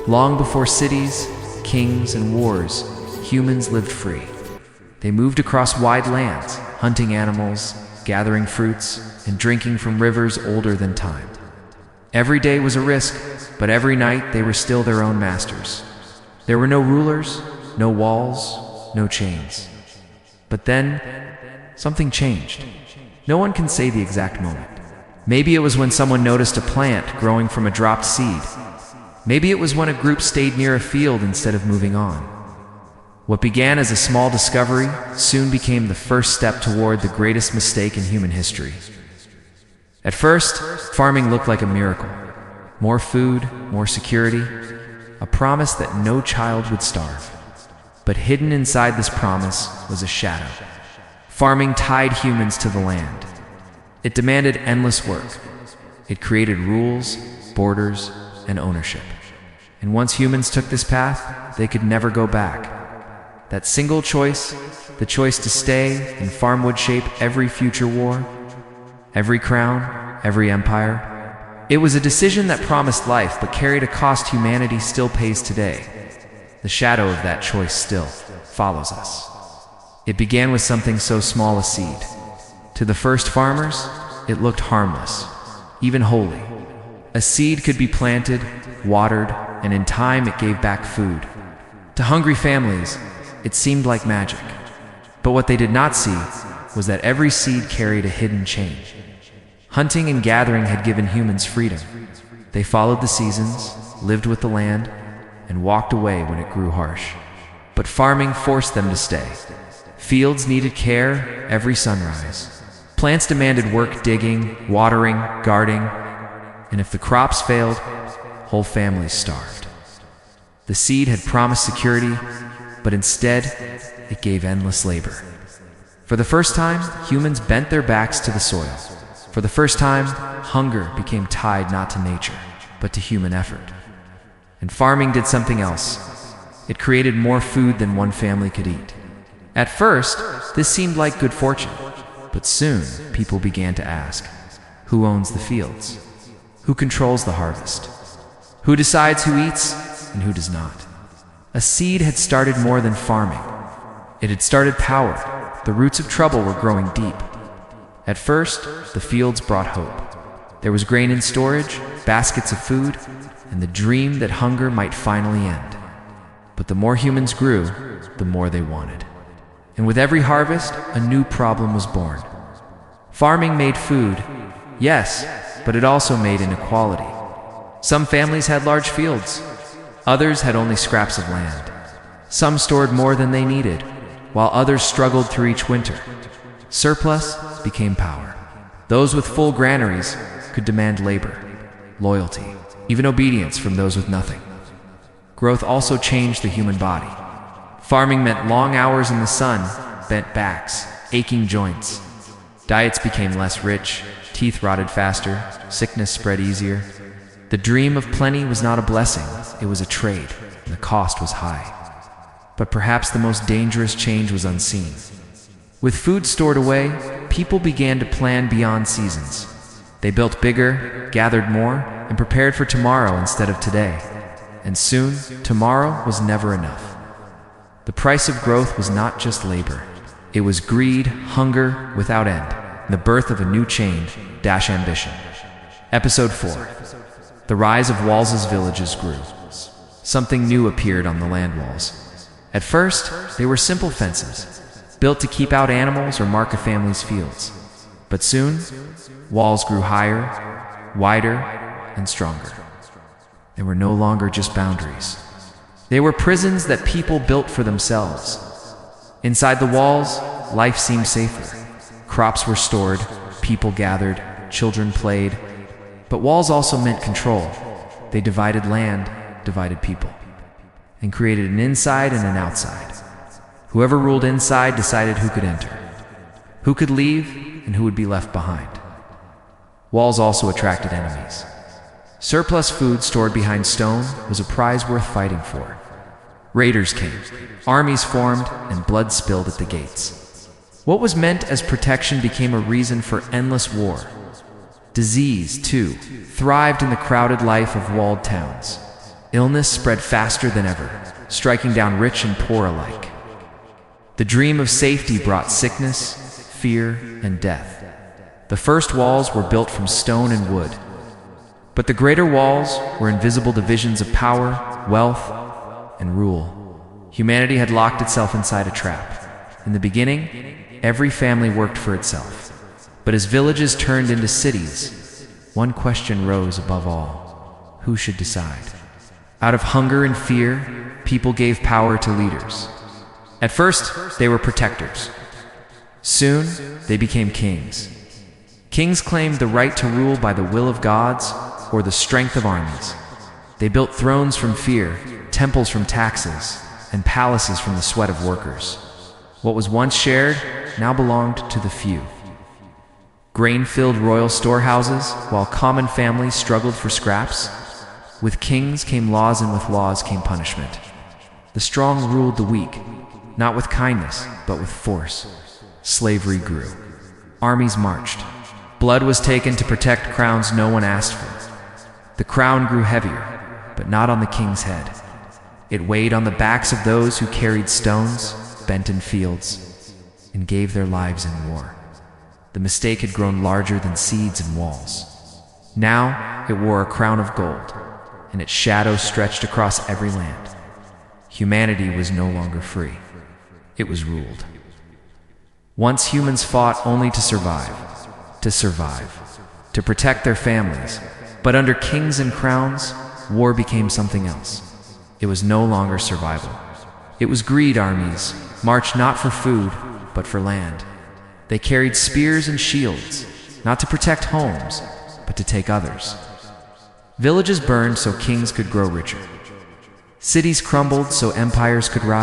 Long before cities, kings, and wars, humans lived free. They moved across wide lands, hunting animals, gathering fruits, and drinking from rivers older than time. Every day was a risk, but every night they were still their own masters. There were no rulers, no walls, no chains. But then, something changed. No one can say the exact moment. Maybe it was when someone noticed a plant growing from a dropped seed. Maybe it was when a group stayed near a field instead of moving on. What began as a small discovery soon became the first step toward the greatest mistake in human history. At first, farming looked like a miracle. More food, more security, a promise that no child would starve. But hidden inside this promise was a shadow. Farming tied humans to the land. It demanded endless work. It created rules, borders, and ownership. And once humans took this path, they could never go back. That single choice, the choice to stay and farm, would shape every future war, every crown, every empire. It was a decision that promised life but carried a cost humanity still pays today. The shadow of that choice still follows us. It began with something so small, a seed. To the first farmers, it looked harmless, even holy. A seed could be planted, watered, and in time it gave back food. To hungry families, it seemed like magic. But what they did not see was that every seed carried a hidden chain. Hunting and gathering had given humans freedom. They followed the seasons, lived with the land, and walked away when it grew harsh. But farming forced them to stay. Fields needed care every sunrise. Plants demanded work digging, watering, guarding, and if the crops failed, whole families starved. The seed had promised security, but instead, it gave endless labor. For the first time, humans bent their backs to the soil. For the first time, hunger became tied not to nature, but to human effort. And farming did something else. It created more food than one family could eat. At first, this seemed like good fortune, but soon people began to ask, who owns the fields? Who controls the harvest? Who decides who eats and who does not? A seed had started more than farming. It had started power. The roots of trouble were growing deep. At first, the fields brought hope. There was grain in storage, baskets of food, and the dream that hunger might finally end. But the more humans grew, the more they wanted. And with every harvest, a new problem was born. Farming made food, yes, but it also made inequality. Some families had large fields. Others had only scraps of land. Some stored more than they needed, while others struggled through each winter. Surplus became power. Those with full granaries could demand labor, loyalty, even obedience from those with nothing. Growth also changed the human body. Farming meant long hours in the sun, bent backs, aching joints. Diets became less rich, teeth rotted faster, sickness spread easier. The dream of plenty was not a blessing, it was a trade, and the cost was high. But perhaps the most dangerous change was unseen. With food stored away, people began to plan beyond seasons. They built bigger, gathered more, and prepared for tomorrow instead of today. And soon, tomorrow was never enough. The price of growth was not just labor. It was greed, hunger without end, and the birth of a new change, ambition. Episode 4. The rise of walls. Villages grew. Something new appeared on the land walls. At first, they were simple fences, built to keep out animals or mark a family's fields. But soon, walls grew higher, wider, and stronger. They were no longer just boundaries. They were prisons that people built for themselves. Inside the walls, life seemed safer. Crops were stored, people gathered, children played. But walls also meant control. They divided land, divided people, and created an inside and an outside. Whoever ruled inside decided who could enter, who could leave, and who would be left behind. Walls also attracted enemies. Surplus food stored behind stone was a prize worth fighting for. Raiders came, armies formed, and blood spilled at the gates. What was meant as protection became a reason for endless war. Disease, too, thrived in the crowded life of walled towns. Illness spread faster than ever, striking down rich and poor alike. The dream of safety brought sickness, fear, and death. The first walls were built from stone and wood, but the greater walls were invisible divisions of power, wealth, and rule. Humanity had locked itself inside a trap. In the beginning, every family worked for itself. But as villages turned into cities, one question rose above all: who should decide? Out of hunger and fear, people gave power to leaders. At first, they were protectors. Soon, they became kings. Kings claimed the right to rule by the will of gods or the strength of armies. They built thrones from fear, temples from taxes, and palaces from the sweat of workers. What was once shared now belonged to the few. Grain filled royal storehouses, while common families struggled for scraps. With kings came laws, and with laws came punishment. The strong ruled the weak, not with kindness, but with force. Slavery grew. Armies marched. Blood was taken to protect crowns no one asked for. The crown grew heavier, but not on the king's head. It weighed on the backs of those who carried stones, bent in fields, and gave their lives in war. The mistake had grown larger than seeds and walls. Now it wore a crown of gold, and its shadow stretched across every land. Humanity was no longer free. It was ruled. Once humans fought only to survive, to protect their families. But under kings and crowns, war became something else. It was no longer survival. It was greed. Armies marched not for food, but for land. They carried spears and shields, not to protect homes, but to take others. Villages burned so kings could grow richer. Cities crumbled so empires could rise.